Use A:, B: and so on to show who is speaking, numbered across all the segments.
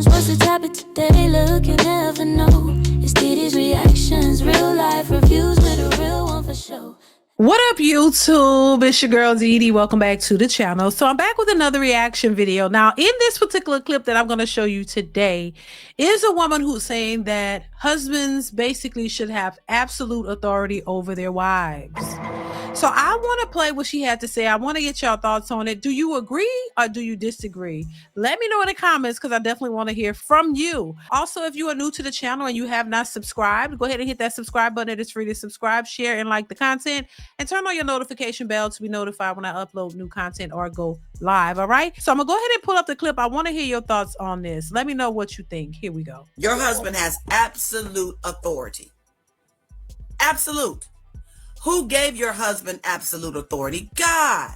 A: reactions. What's the topic today? Look, you never know. It's DeeDee's reactions, real life reviews with a real one for sure.
B: What up, YouTube? It's your girl DeeDee. Welcome back to the channel. So I'm back with another reaction video. Now, in this particular clip that I'm going to show you today is a woman who's saying that husbands basically should have absolute authority over their wives. So I want to play what she had to say. I want to get y'all thoughts on it. Do you agree or do you disagree? Let me know in the comments because I definitely want to hear from you. Also, if you are new to the channel and you have not subscribed, go ahead and hit that subscribe button. It is free to subscribe, share, and like the content. And turn on your notification bell to be notified when I upload new content or go live. All right. So I'm going to go ahead and pull up the clip. I want to hear your thoughts on this. Let me know what you think. Here we go.
C: Your husband has absolute authority. Absolute. Who gave your husband absolute authority? God.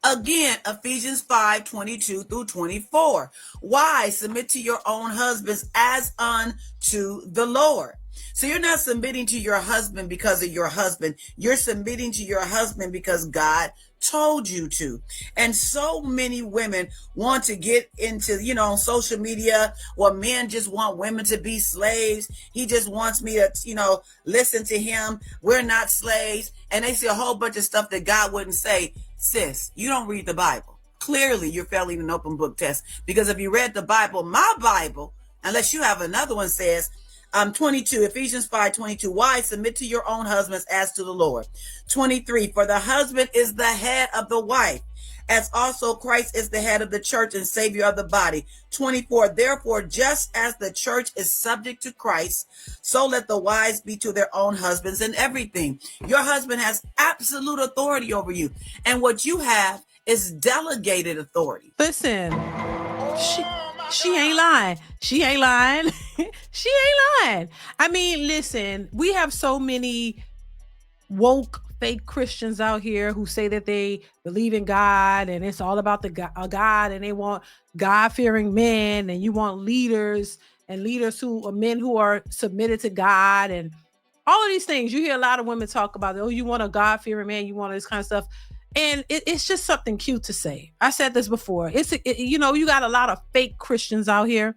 C: Again, Ephesians 5:22 through 24. Wives, submit to your own husbands as unto the Lord. So you're not submitting to your husband because of your husband. You're submitting to your husband because God told you to. And so many women want to get into, on social media, well, men just want women to be slaves. He just wants me to, listen to him. We're not slaves. And they say a whole bunch of stuff that God wouldn't say. Sis, you don't read the Bible. Clearly, you're failing an open book test. Because if you read the Bible, my Bible, unless you have another one, says, 22, Ephesians 5:22, wives, submit to your own husbands as to the Lord. 23, for the husband is the head of the wife, as also Christ is the head of the church and savior of the body. 24, therefore, just as the church is subject to Christ, so let the wives be to their own husbands in everything. Your husband has absolute authority over you. And what you have is delegated authority.
B: Listen, she ain't lying. She ain't lying. She ain't lying. I mean, listen, we have so many woke fake Christians out here who say that they believe in God and it's all about the God and they want God-fearing men, and you want leaders who are men who are submitted to God and all of these things. You hear a lot of women talk about, oh, you want a God-fearing man, you want this kind of stuff. And it's just something cute to say. I said this before. You got a lot of fake Christians out here,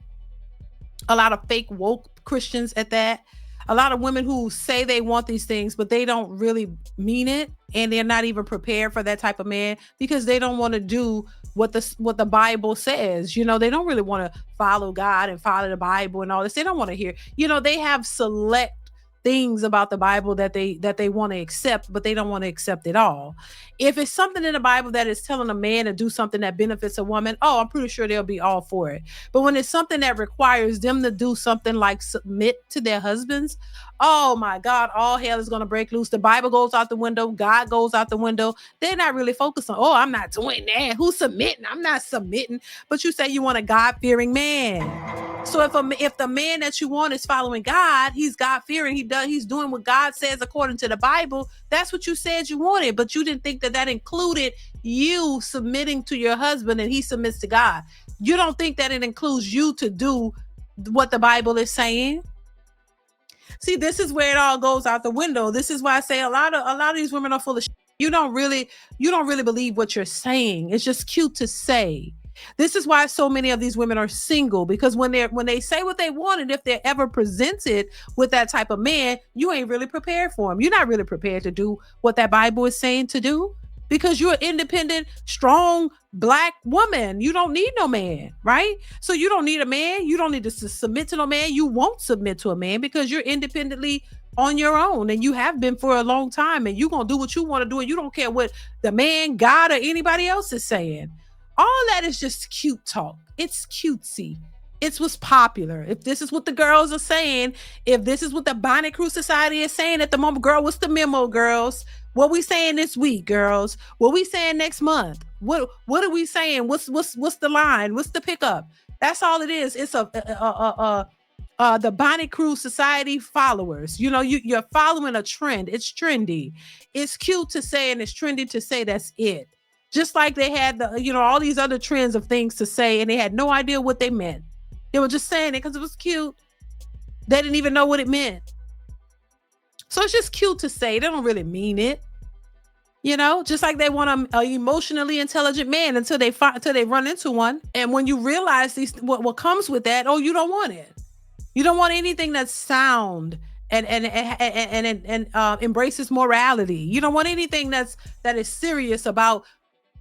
B: a lot of fake woke Christians at that. A lot of women who say they want these things, but they don't really mean it. And they're not even prepared for that type of man because they don't want to do what the Bible says. They don't really want to follow God and follow the Bible and all this. They don't want to hear, they have select things about the Bible that they want to accept, but they don't want to accept it all. If it's something in the Bible that is telling a man to do something that benefits a woman, oh, I'm pretty sure they'll be all for it. But when it's something that requires them to do something like submit to their husbands, oh my God, all hell is going to break loose. The Bible goes out the window. God goes out the window. They're not really focused on, oh, I'm not doing that. Who's submitting? I'm not submitting. But you say you want a God-fearing man. So if the man that you want is following God, he's God-fearing, he's doing what God says according to the Bible, that's what you said you wanted. But you didn't think that included you submitting to your husband and he submits to God. You don't think that it includes you to do what the Bible is saying? See, this is where it all goes out the window. This is why I say a lot of these women are full of shit. You don't really believe what you're saying. It's just cute to say. This is why so many of these women are single, because when they say what they want, and if they're ever presented with that type of man, you ain't really prepared for him. You're not really prepared to do what that Bible is saying to do, because you're an independent, strong Black woman. You don't need no man, right? So you don't need a man. You don't need to submit to no man. You won't submit to a man because you're independently on your own, and you have been for a long time, and you're going to do what you want to do, and you don't care what the man, God, or anybody else is saying. All that is just cute talk. It's cutesy. It's what's popular. If this is what the girls are saying, if this is what the Bonnet Crew Society is saying at the moment, girl, what's the memo, girls? What we saying this week, girls? What we saying next month? What are we saying? What's the line? What's the pickup? That's all it is. It's the Bonnet Crew Society followers. You're following a trend. It's trendy. It's cute to say, and it's trendy to say. That's it. Just like they had all these other trends of things to say, and they had no idea what they meant. They were just saying it because it was cute. They didn't even know what it meant. So it's just cute to say. They don't really mean it. You know, just like they want a emotionally intelligent man until they run into one. And when you realize what comes with that, oh, you don't want it. You don't want anything that's sound and embraces morality. You don't want anything that is serious about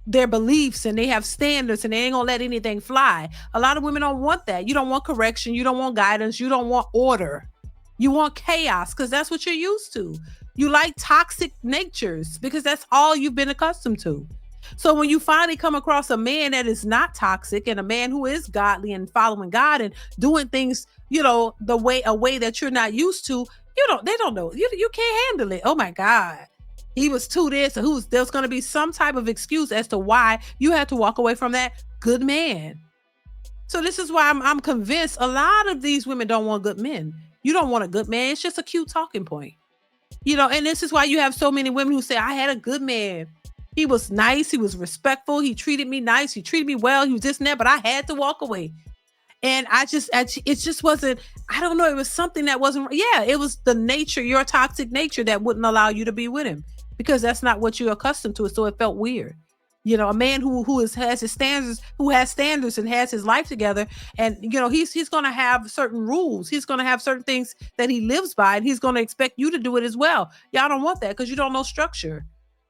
B: their beliefs, and they have standards, and they ain't gonna let anything fly. A lot of women don't want that. You don't want correction. You don't want guidance. You don't want order. You want chaos because that's what you're used to. You like toxic natures because that's all you've been accustomed to. So when you finally come across a man that is not toxic and a man who is godly and following God and doing things, a way that you're not used to, they don't know. You can't handle it. Oh my God. He was too this, or there's going to be some type of excuse as to why you had to walk away from that good man. So this is why I'm convinced a lot of these women don't want good men. You don't want a good man. It's just a cute talking point. And this is why you have so many women who say, I had a good man. He was nice. He was respectful. He treated me nice. He treated me well. He was this and that, but I had to walk away. And it just wasn't, I don't know. It was something that wasn't, it was the nature, your toxic nature that wouldn't allow you to be with him because that's not what you're accustomed to. So it felt weird. A man who has his standards, who has standards and has his life together. And, he's going to have certain rules. He's going to have certain things that he lives by, and he's going to expect you to do it as well. Y'all don't want that because you don't know structure.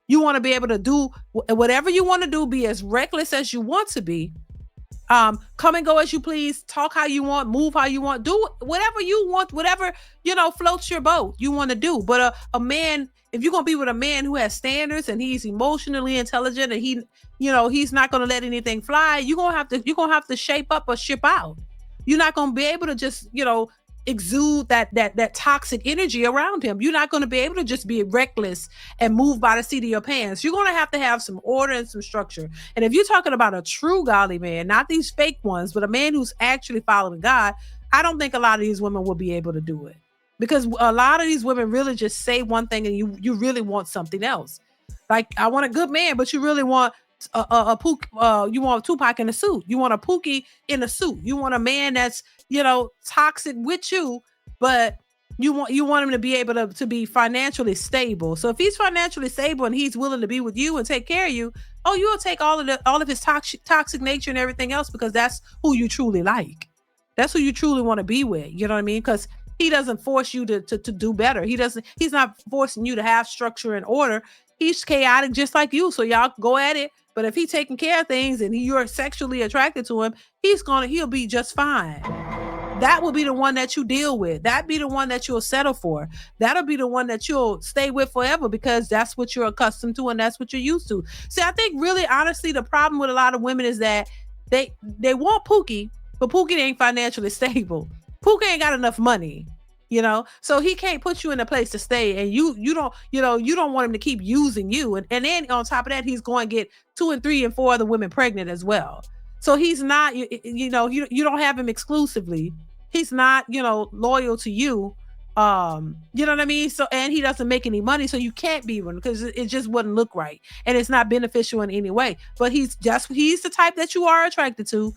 B: You want to be able to do whatever you want to do, be as reckless as you want to be. Come and go as you please, talk how you want, move how you want, do whatever you want, whatever, floats your boat you want to do. But a man, if you're going to be with a man who has standards and he's emotionally intelligent and he's not going to let anything fly, you're going to have to shape up or ship out. You're not going to be able to just, exude that toxic energy around him. You're not going to be able to just be reckless and move by the seat of your pants. You're going to have some order and some structure. And if you're talking about a true godly man, not these fake ones, but a man who's actually following God, I don't think a lot of these women will be able to do it because a lot of these women really just say one thing and you really want something else. Like, I want a good man, but you really want you want Tupac in a suit. You want a Pookie in a suit. You want a man that's, toxic with you, but you want him to be able to be financially stable. So if he's financially stable and he's willing to be with you and take care of you, you'll take all of his toxic nature and everything else because that's who you truly like. That's who you truly want to be with. You know what I mean? Because he doesn't force you to do better. He's not forcing you to have structure and order. He's chaotic just like you. So y'all go at it. But if he's taking care of things and you're sexually attracted to him, he'll be just fine. That will be the one that you deal with. That'd be the one that you'll settle for. That'll be the one that you'll stay with forever because that's what you're accustomed to and that's what you're used to. See, I think really, honestly, the problem with a lot of women is that they want Pookie, but Pookie ain't financially stable. Pookie ain't got enough money. So he can't put you in a place to stay, and you don't want him to keep using you, and then on top of that, he's going to get 2 and 3 and 4 other women pregnant as well. So he's not, you don't have him exclusively. He's not, loyal to you. You know what I mean? So, and he doesn't make any money, so you can't be one because it just wouldn't look right, and it's not beneficial in any way. But he's the type that you are attracted to.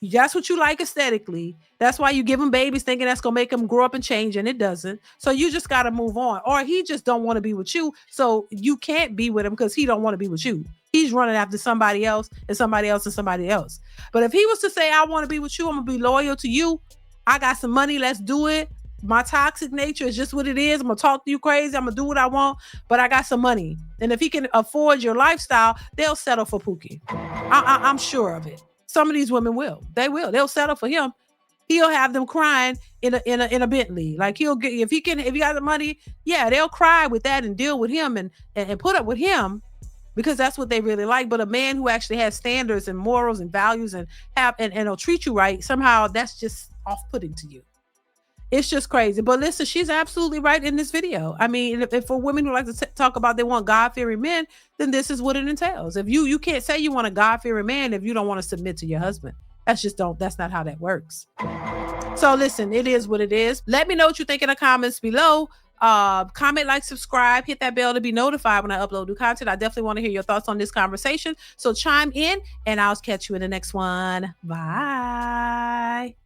B: That's what you like aesthetically. That's why you give him babies thinking that's going to make him grow up and change, and it doesn't. So you just got to move on. Or he just don't want to be with you, so you can't be with him because he don't want to be with you. He's running after somebody else and somebody else and somebody else. But if he was to say, I want to be with you, I'm going to be loyal to you, I got some money, let's do it. My toxic nature is just what it is. I'm going to talk to you crazy. I'm going to do what I want, but I got some money. And if he can afford your lifestyle, they'll settle for Pookie. I'm sure of it. Some of these women will. They'll settle for him. He'll have them crying in a Bentley. Like he'll get, if he got the money, they'll cry with that and deal with him and put up with him because that's what they really like. But a man who actually has standards and morals and values and will treat you right, somehow that's just off-putting to you. It's just crazy. But listen, she's absolutely right in this video. I mean, if for women who like to talk about they want God-fearing men, then this is what it entails. If you can't say you want a God-fearing man if you don't want to submit to your husband. That's not how that works. So listen, it is what it is. Let me know what you think in the comments below. Comment, like, subscribe, hit that bell to be notified when I upload new content. I definitely want to hear your thoughts on this conversation. So chime in and I'll catch you in the next one. Bye.